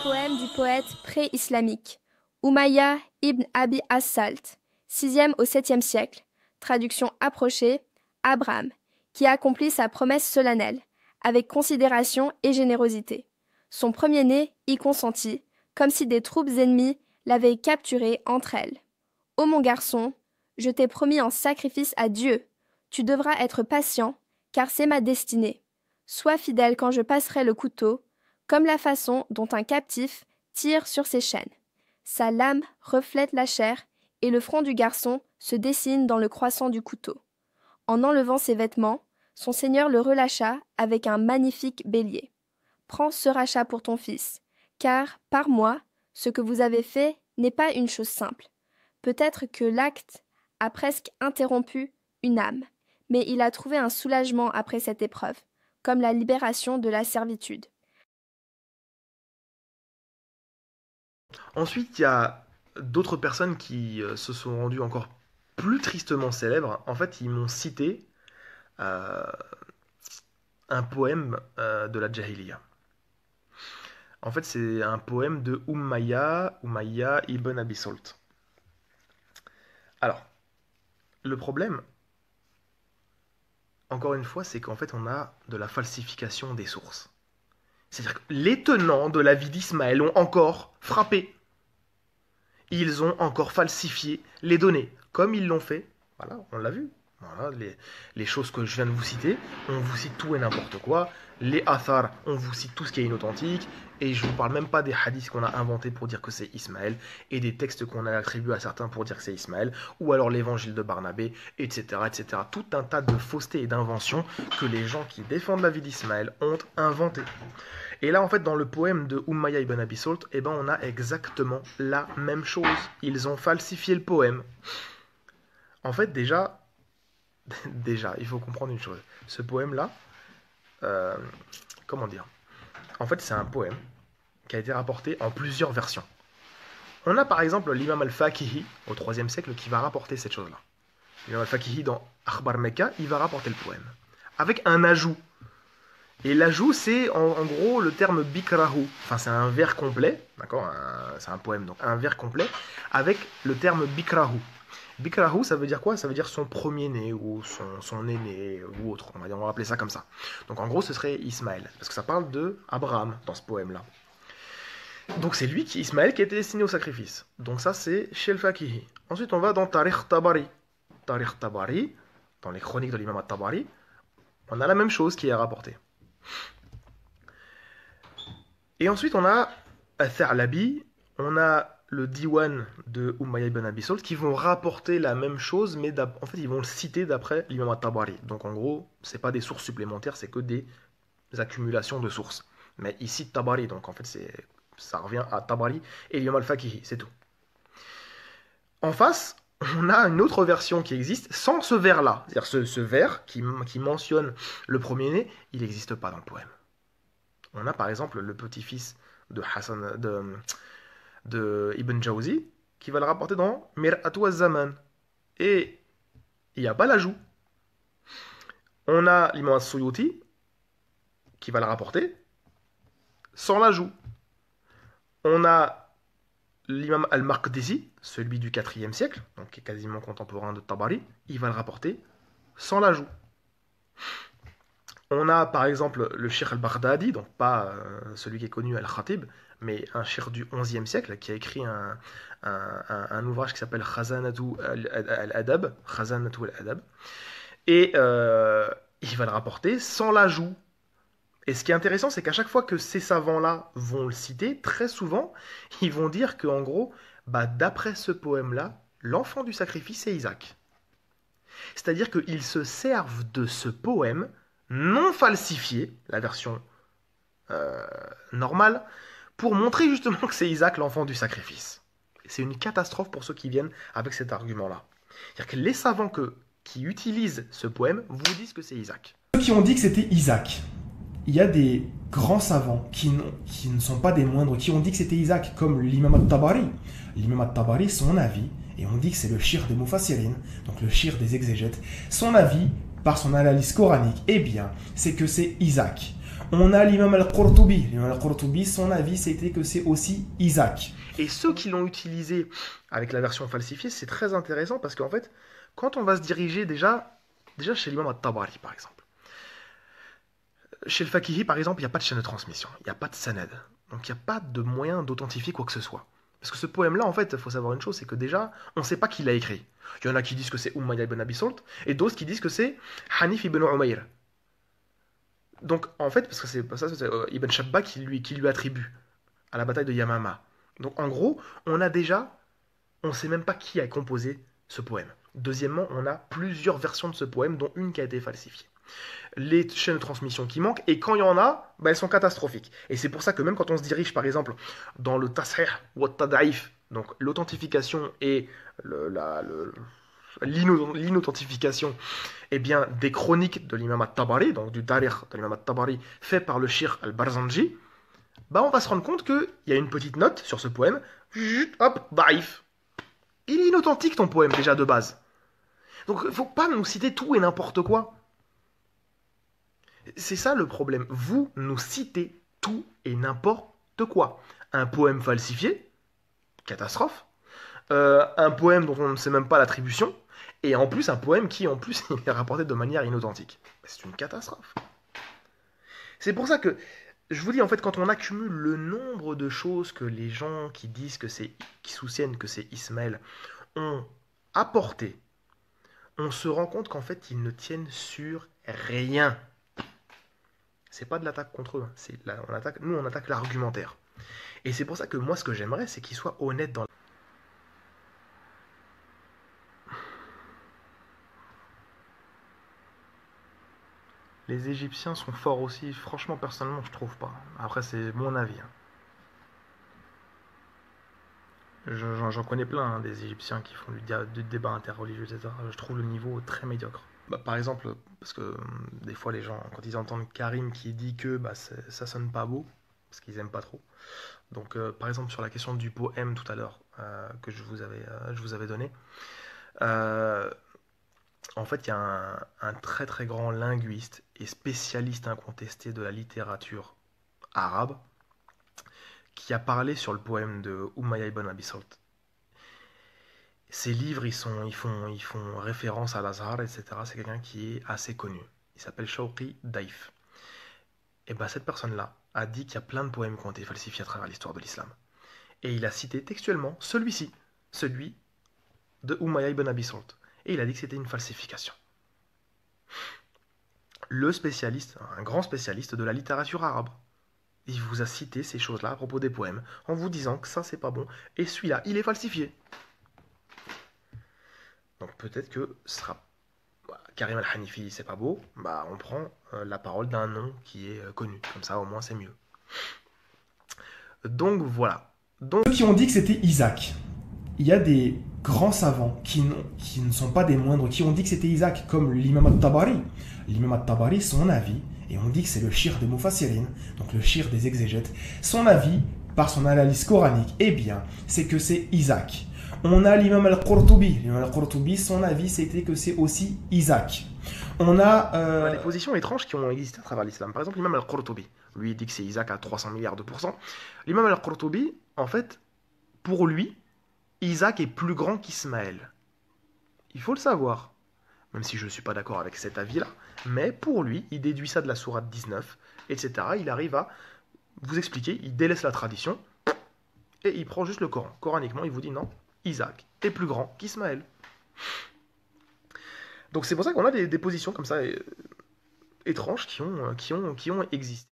Poème du poète pré-islamique Umayya ibn Abi as-Salt, 6e au 7e siècle, traduction approchée, Abraham, qui a accompli sa promesse solennelle, avec considération et générosité. Son premier-né y consentit, comme si des troupes ennemies l'avaient capturé entre elles. Ô mon garçon, je t'ai promis en sacrifice à Dieu. Tu devras être patient, car c'est ma destinée. Sois fidèle quand je passerai le couteau, comme la façon dont un captif tire sur ses chaînes. Sa lame reflète la chair, et le front du garçon se dessine dans le croissant du couteau. En enlevant ses vêtements, son seigneur le relâcha avec un magnifique bélier. Prends ce rachat pour ton fils, car, par moi, ce que vous avez fait n'est pas une chose simple. Peut-être que l'acte a presque interrompu une âme, mais il a trouvé un soulagement après cette épreuve, comme la libération de la servitude. Ensuite, il y a d'autres personnes qui se sont rendues encore plus tristement célèbres. En fait, ils m'ont cité euh, un poème de la Jahiliya. En fait, c'est un poème de Umayya ibn Abi Salt. Alors, le problème, encore une fois, c'est qu'en fait, on a de la falsification des sources. C'est-à-dire que les tenants de la vie d'Ismaël ont encore frappé. Ils ont encore falsifié les données, comme ils l'ont fait. Voilà, on l'a vu. Voilà, les choses que je viens de vous citer, on vous cite tout et n'importe quoi. Les athar, on vous cite tout ce qui est inauthentique. Et je ne vous parle même pas des hadiths qu'on a inventés pour dire que c'est Ismaël, et des textes qu'on a attribués à certains pour dire que c'est Ismaël, ou alors l'évangile de Barnabé, etc., etc. Tout un tas de faussetés et d'inventions que les gens qui défendent la vie d'Ismaël ont inventées. Et là, en fait, dans le poème de Umayya ibn Abi Salt, eh ben, on a exactement la même chose. Ils ont falsifié le poème. En fait, déjà, il faut comprendre une chose. Ce poème-là, euh, comment dire? En fait, c'est un poème qui a été rapporté en plusieurs versions. On a par exemple l'imam al-Fakihi, au IIIe siècle, qui va rapporter cette chose-là. L'imam al-Fakihi, dans Akhbar Mecca, il va rapporter le poème. Avec un ajout. Et l'ajout, c'est en gros le terme bikrahu. Enfin, c'est un vers complet, d'accord? C'est un poème, donc un vers complet, avec le terme bikrahu. Bikrahu, ça veut dire quoi? Ça veut dire son premier-né, ou son aîné, ou autre. On va appeler ça comme ça. Donc en gros, ce serait Ismaël. Parce que ça parle de Abraham dans ce poème-là. Donc c'est lui, Ismaël, qui a été destiné au sacrifice. Donc ça, c'est chez le Fakihi. Ensuite, on va dans Tarikh Tabari. Tarikh Tabari, dans les chroniques de l'imam al-Tabari, on a la même chose qui est rapportée. Et ensuite, on a Al-Tha'labi, on a le Diwan de Umayya ibn Abi Salt qui vont rapporter la même chose, mais en fait, ils vont le citer d'après l'imam al-Tabari. Donc en gros, c'est pas des sources supplémentaires, c'est que des accumulations de sources. Mais ici, Tabari, donc en fait, ça revient à Tabari et l'imam al-Fakihi, c'est tout. En face, on a une autre version qui existe sans ce vers-là. C'est-à-dire ce vers qui mentionne le premier-né, il n'existe pas dans le poème. On a par exemple le petit-fils de Hassan, de Ibn Jawzi, qui va le rapporter dans Mir'atu az-Zaman. Et il n'y a pas l'ajout. On a l'imam as-Suyuti, qui va le rapporter, sans l'ajout. On a l'imam al-Maqdisi, celui du 4e siècle, donc qui est quasiment contemporain de Tabari, il va le rapporter sans l'ajout. On a par exemple le Cheikh al-Baghdadi, donc pas celui qui est connu al-Khatib, mais un cheikh du 11e siècle qui a écrit un ouvrage qui s'appelle Khazanatu al-Adab. Et il va le rapporter sans l'ajout. Et ce qui est intéressant, c'est qu'à chaque fois que ces savants-là vont le citer, très souvent, ils vont dire qu'en gros, d'après ce poème-là, l'enfant du sacrifice, c'est Isaac. C'est-à-dire qu'ils se servent de ce poème non falsifié, la version normale, pour montrer justement que c'est Isaac l'enfant du sacrifice. C'est une catastrophe pour ceux qui viennent avec cet argument-là. C'est-à-dire que les savants qui utilisent ce poème vous disent que c'est Isaac. Ceux qui ont dit que c'était Isaac, il y a des grands savants qui ne sont pas des moindres, qui ont dit que c'était Isaac, comme l'imam al-Tabari. L'imam al-Tabari, son avis, et on dit que c'est le shir des Mufassirin, donc le shir des exégètes, son avis, par son analyse coranique, eh bien, c'est que c'est Isaac. On a l'imam al-Qurtubi. L'imam al-Qurtubi, son avis, c'était que c'est aussi Isaac. Et ceux qui l'ont utilisé avec la version falsifiée, c'est très intéressant parce qu'en fait, quand on va se diriger déjà chez l'imam al-Tabari, par exemple, chez le Fakihi, par exemple, il n'y a pas de chaîne de transmission, il n'y a pas de sanad. Donc il n'y a pas de moyen d'authentifier quoi que ce soit. Parce que ce poème-là, en fait, il faut savoir une chose, c'est que déjà, on ne sait pas qui l'a écrit. Il y en a qui disent que c'est Umayya ibn Abi Salt, et d'autres qui disent que c'est Hanif ibn Umayr. Donc, en fait, parce que c'est Ibn Shabba qui lui attribue à la bataille de Yamama. Donc, en gros, on ne sait même pas qui a composé ce poème. Deuxièmement, on a plusieurs versions de ce poème, dont une qui a été falsifiée. Les chaînes de transmission qui manquent, et quand il y en a, elles sont catastrophiques. Et c'est pour ça que même quand on se dirige, par exemple, dans le Tashih ou le Tad'if, donc l'authentification et l'inauthentification des chroniques de l'imam al-Tabari, donc du Tarikh de l'imam al-Tabari, fait par le Shir al-Barzanji, on va se rendre compte qu'il y a une petite note sur ce poème, hop, daif. Il est inauthentique ton poème déjà de base. Donc il ne faut pas nous citer tout et n'importe quoi. C'est ça le problème. Vous nous citez tout et n'importe quoi. Un poème falsifié, catastrophe. Un poème dont on ne sait même pas l'attribution. Et en plus, un poème qui, en plus, il est rapporté de manière inauthentique. C'est une catastrophe. C'est pour ça que, je vous dis, en fait, quand on accumule le nombre de choses que les gens qui disent qui soutiennent que c'est Ismaël ont apporté, on se rend compte qu'en fait, ils ne tiennent sur rien. C'est pas de l'attaque contre eux, nous on attaque l'argumentaire. Et c'est pour ça que moi ce que j'aimerais c'est qu'ils soient honnêtes dans Les Égyptiens sont forts aussi, franchement personnellement je trouve pas. Après c'est mon avis. J'en connais plein des Égyptiens qui font du débat interreligieux, etc. Je trouve le niveau très médiocre. Par exemple, parce que des fois les gens, quand ils entendent Karim qui dit que ça sonne pas beau, parce qu'ils aiment pas trop. Donc par exemple sur la question du poème tout à l'heure que je vous avais donné, en fait il y a un très très grand linguiste et spécialiste incontesté de la littérature arabe qui a parlé sur le poème de Umayya ibn Abi Salt. Ces livres, ils font référence à l'Azhar, etc. C'est quelqu'un qui est assez connu. Il s'appelle Shawqi Daif. Et cette personne-là a dit qu'il y a plein de poèmes qui ont été falsifiés à travers l'histoire de l'islam. Et il a cité textuellement celui-ci, celui de Umayya ibn Abi Salt. Et il a dit que c'était une falsification. Le spécialiste, un grand spécialiste de la littérature arabe, il vous a cité ces choses-là à propos des poèmes, en vous disant que ça c'est pas bon, et celui-là, il est falsifié. Donc peut-être que ce sera Karim al-Hanifi, c'est pas beau, on prend la parole d'un nom qui est connu. Comme ça, au moins, c'est mieux. Donc voilà. Ceux qui ont dit que c'était Isaac, il y a des grands savants qui ne sont pas des moindres, qui ont dit que c'était Isaac, comme l'imam al-Tabari. L'imam al-Tabari, son avis, et on dit que c'est le shir des Mufassirin, donc le shir des exégètes, son avis, par son analyse coranique, eh bien, c'est que c'est Isaac. On a l'imam al-Qurtubi. L'imam al-Qurtubi, son avis, c'était que c'est aussi Isaac. On a des positions étranges qui ont existé à travers l'islam. Par exemple, l'imam al-Qurtubi, lui, il dit que c'est Isaac à 300 milliards de pourcents. L'imam al-Qurtubi, en fait, pour lui, Isaac est plus grand qu'Ismaël. Il faut le savoir. Même si je ne suis pas d'accord avec cet avis-là. Mais pour lui, il déduit ça de la sourate 19, etc. Il arrive à vous expliquer, il délaisse la tradition, et il prend juste le Coran. Coraniquement, il vous dit non. Isaac est plus grand qu'Ismaël. Donc c'est pour ça qu'on a des positions comme ça étranges qui ont existé.